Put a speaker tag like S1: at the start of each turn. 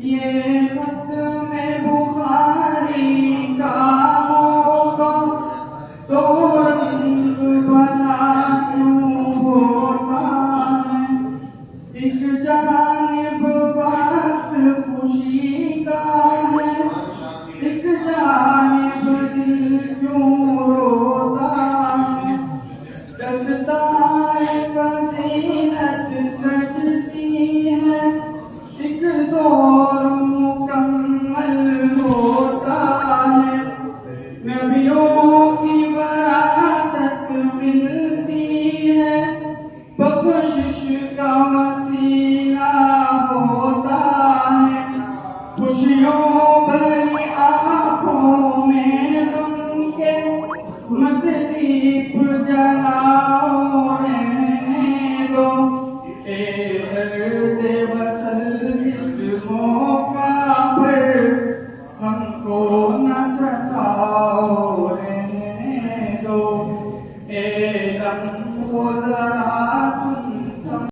S1: ये खत में बुखारी का होगा तो रंग बना क्यों होता है। एक जानिब वक्त खुशी का है, एक जानिब दिल क्यों रोता है। दस्ताए फजीलत सजती है, एक दौर मुकम्मल होता है। नबियों की वरासत मिलती है, बख्शिश का वसीला होता है। खुशियों भरी आँखों में गम के मत दीप जलाओ रहने दो। ए दर्द वसल इस मौका पर हमको न सताओ रहने दो। ए गम को जरा तुम